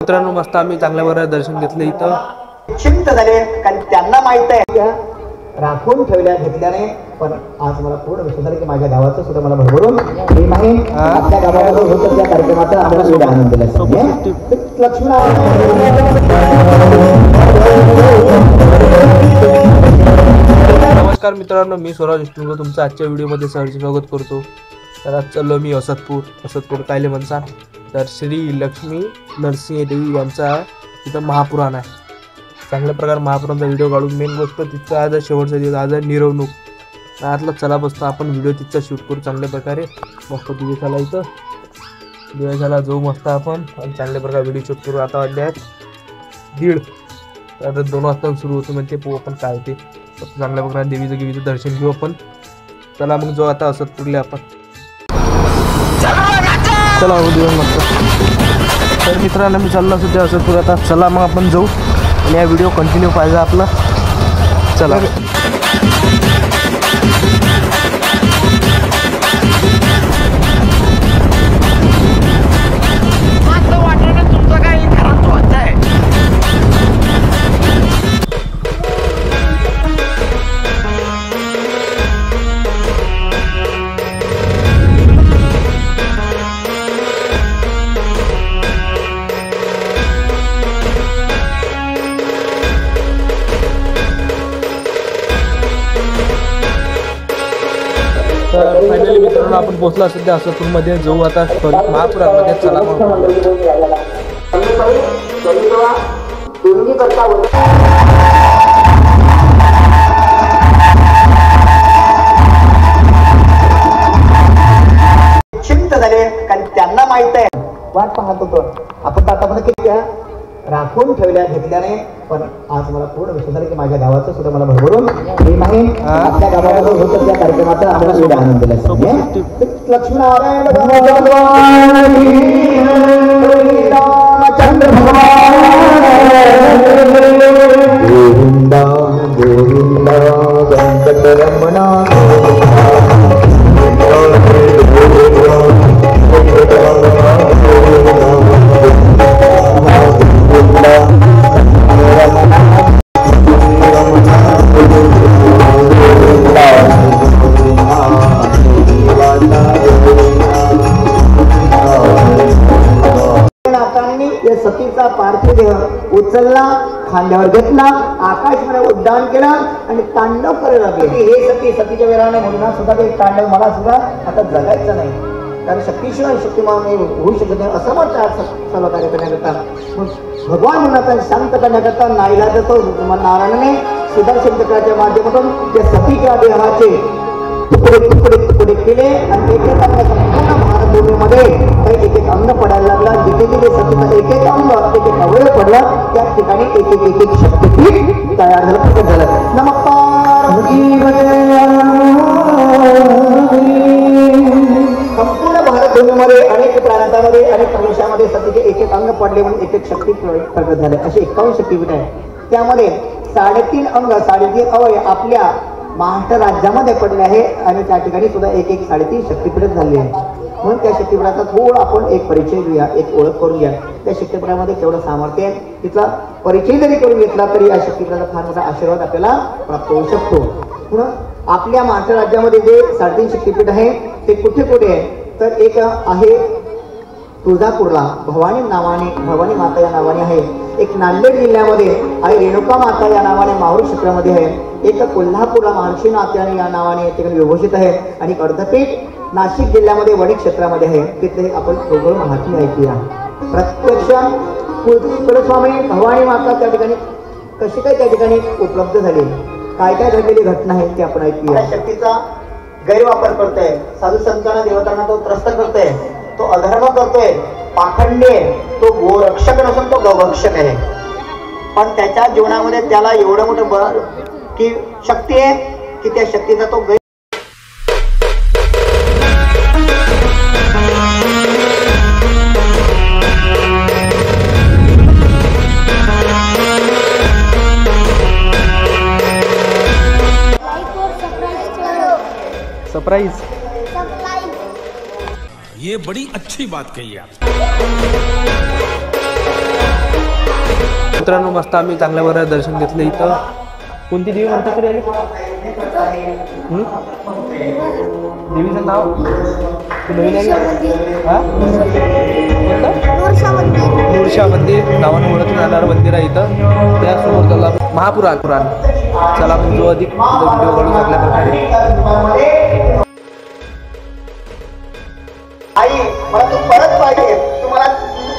मित्रांनो मस्त आम्ही चांगल्या प्रकारे दर्शन घेतलं इथं चिंत झाले कारण त्यांना माहित आहे राखून घेतल्याने पण आज मला पूर्ण विश्वास झाला की माझ्या गावाचं सुद्धा मला भरभरून प्रेम आहे। आपल्या गावामध्ये होत त्या कार्यक्रमाचा आपल्याला सुद्धा आनंद दिला नमस्कार मित्रांनो, मी स्वराज विष्णू तुमचं आजच्या व्हिडिओमध्ये सहर्ष स्वागत करतो। तर आज चाललो मी असतपूर कायले म्हणसा तर श्री लक्ष्मी नरसिंह देवी यांचा तिथं महापुराण आहे। चांगल्या प्रकारे महापुराणचा व्हिडिओ काढून मेन गोष्ट तिथं आज शेवटचा दिवस आज मिरवणूक आतला चला बसतो आपण व्हिडिओ तिथचा शूट करू चांगल्या प्रकारे मस्त दिवसाला इथं दिवसाला जाऊ मस्त आपण आणि चांगल्या प्रकारे व्हिडिओ शूट करू। आता वाजले आहेत 1:30 आता 2 वाजता सुरू होतो म्हणजे पाहू आपण काय ते चांगल्या प्रकारे देवीचं दर्शन घेऊ आपण। चला मग जाऊ आता असतपूरला आपण चला व्हिडिओ मस्त। तर मित्रांनो मी चाललो सध्या असतपूर आता चला मग आपण जाऊ आणि हा व्हिडिओ कंटिन्यू पाहिजे आपला चला। फायनली मित्रांनो आपण पोहोचला सध्या असतपूरमध्ये जाऊ आता महापुरामध्ये चला चिंत झाले कारण त्यांना माहित आहे वाट पाहत होतो आपण आतापर्यंत किती राखून घेतल्याने पण आज मला पूर्ण विश्वास झाला की माझ्या गावाचं सुद्धा मला भरभरून प्रेम आहे। आपल्या गावामध्ये होत त्या कार्यक्रमाचा आपल्याला सुद्धा आनंद दिला लक्ष्मीनारायण रामचंद्र गोविंदा गोविंदा वेंकटरमणा सतीचा पार्थिव देह उचलला खांद्यावर घेतला आकाशमध्ये उड्डाण केला आणि तांडव करायला लागले। हे सतीच्या वीराने म्हणून सुद्धा ते तांडव मला सुद्धा आता जगायचं नाही कारण शक्तीशिवाय शक्तिमान होऊ शकत नाही असं म्हणतात सर्व कार्य करण्याकरता भगवान मनाचा शांत करण्याकरता नाईलाज तो नारायणाने सुदर्शन चक्राच्या माध्यमातून त्या सतीच्या देहाचे तुकडे केले आणि एकेका संपूर्ण भारतभूमीमध्ये एक अंग पडायला लागला। जिथे सतीचा एक अंग एक अवयव पडला त्या ठिकाणी एक शक्तीपीठ तयार झालं प्रकट झालं। नमस्कार संपूर्ण भारतभूमीमध्ये अनेक प्रांतामध्ये अनेक प्रदेशामध्ये सतीचे एक अंग पडले म्हणून एक शक्ती प्रकट झाले। अशी 51 शक्तीपीठ आहे त्यामध्ये 3.5 अंग 3.5 अवयव आपल्या महाराष्ट्र राज्यामध्ये पडले आहे आणि त्या ठिकाणी सुद्धा एक 3.5 शक्तीपीठ झाले आहे। म्हणून त्या शक्तीपीठाचा थोडा आपण एक परिचय घेऊया एक ओळख करून घ्या। त्या शक्तीपीठामध्ये केवढं सामर्थ्य आहे तिथला परिचय जरी करून घेतला तरी या शक्तीपीठाचा फार मोठा आशीर्वाद आपल्याला प्राप्त होऊ शकतो। म्हणून आपल्या महाराष्ट्र राज्यामध्ये जे 3.5 शक्तीपीठ आहे ते कुठे कुठे आहे तर एक आहे तुळजापूरला भवानी माता या नावाने आहे। एक नांदेड जिल्ह्यामध्ये आई रेणुका माता या नावाने माहूर क्षेत्रामध्ये आहे। एक कोल्हापूरला महर्षी नाथ या नावाने ठिकाणी विभूषित आहे आणि अर्धपीठ नाशिक जिल्ह्यामध्ये वणी क्षेत्रामध्ये आहे। तिथे आपण थोडं माहिती ऐकूया। प्रत्यक्ष कुलस्वामी भवानी माता त्या ठिकाणी कशी काय त्या ठिकाणी उपलब्ध झाली काय घडलेली घटना आहे ते आपण ऐकूया। शक्तीचा गैरवापर करतोय साधू संतांना देवतांना तो त्रस्त करतोय तो अधर्म करतोय पाखंडे तो गोरक्षक नसून तो गौरक्षक आहे। पण त्याच्या जीवनामध्ये त्याला एवढं मोठं बळ की शक्ती आहे की त्या शक्तीचा तो सरप्राइज ये बड़ी अच्छी बात कही आप। मित्रांनो मस्त आम्ही चांगल्या बरं दर्शन घेतलं इथं. कोणती देवी म्हणतात तरी देवीचं नाव नवीन आहे हा नूरशा मंदिर नावानं ओळखलं जाणारं मंदिर आहे इथं. त्यासमोर त्याला महापुराण चला मग जो अधिक व्हिडिओ काढू चांगल्या प्रकारे. आई मला तू परत पाहिजे, तुम्हाला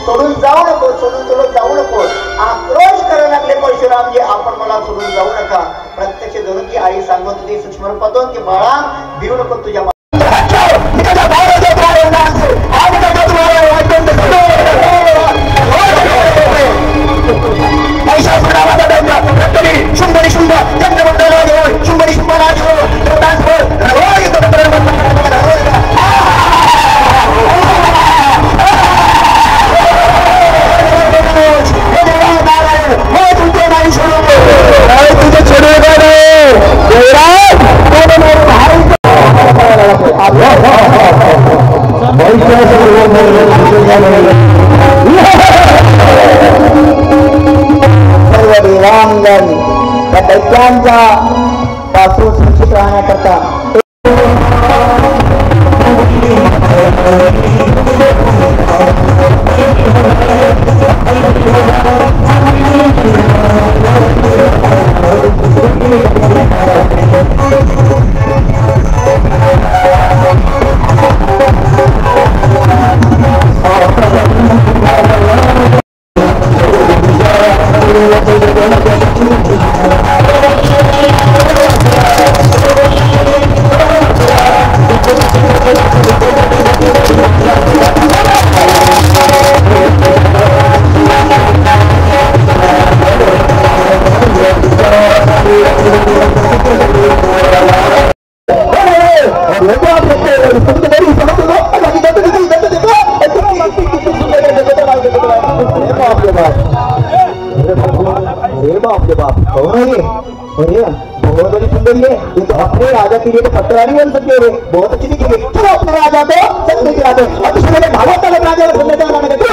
सोडून जाऊ नको, सोडून जाऊ नको. आक्रोश करायला लागले परशुरामजी, आपण मला सोडून जाऊ नका. प्रत्यक्ष धरून की आई सांगत होती सूक्ष्म रूपातून की बाळा भिऊ नको तुझ्या देवांगण या दैत्यांच्या पासून सुरक्षित राहण्याकरता बहुत बड़ी सुंदरी है, ये तो अपने राजा के लिए तो पटरानी बन सकती है, बहुत अच्छी दिखेगी. चलो अपने राजा को सब लेके आते हैं. अब इसमें भागवत का राजा को लेकर आना है.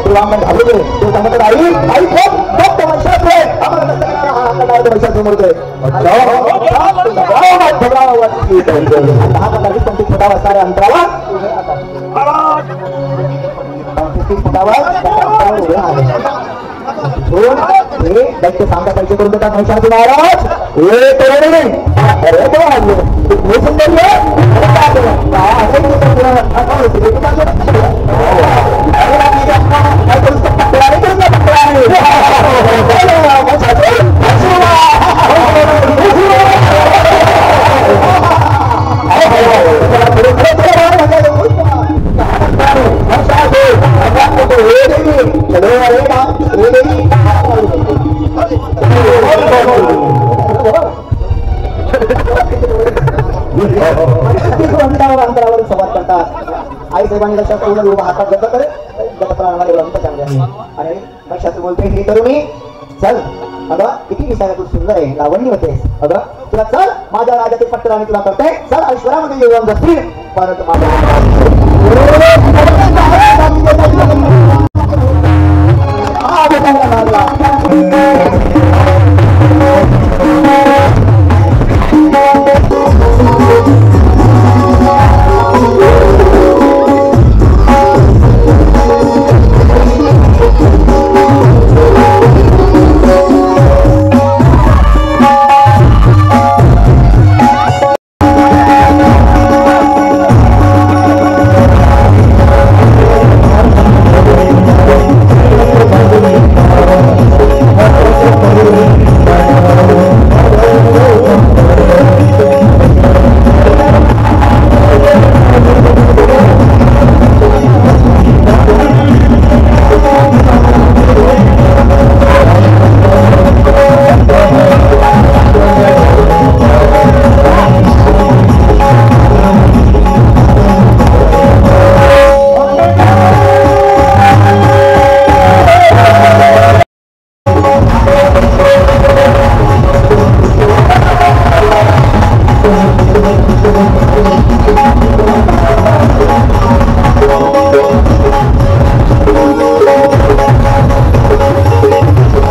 पूर्वांगण घालू दे. तो सांगत आई आई फक्त महिषासुर अमर नसताना हा करणार तो महिषासुर मरतोय. 10-15 फुटावर असणाऱ्या अंतरावर 30 फुटावर उभे आहे. दैत्य सांगा पैसे करून देतात महिषासुर महाराज. अंतरावर संवाद करतात. आई साहेबांनी लक्षात ठेवून उभा हातात आणि लक्षात बोलते ही तरुणी चल अगं किती दिसायला तू सुंदर आहे लावणी होते अगं तुला चल माझ्या राजाचे पट्टर आणि तुला करते चल ऐश्वर्यामध्ये येऊन जातील परत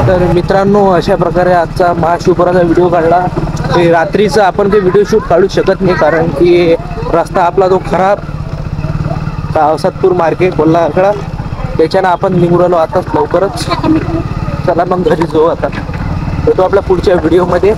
तर मित्रांनो अशा प्रकारे आजचा महाशिवपुराचा व्हिडिओ काढला. ते रात्रीचा आपण ते व्हिडिओ शूट काढू शकत नाही कारण की रस्ता आपला तो खराब असादपूर मार्केट कोल्हाकडा त्याच्यानं आपण निघून राहिलो आताच लवकरच. चला मग घरी जाऊ आता. भेटू आपल्या पुढच्या व्हिडिओमध्ये.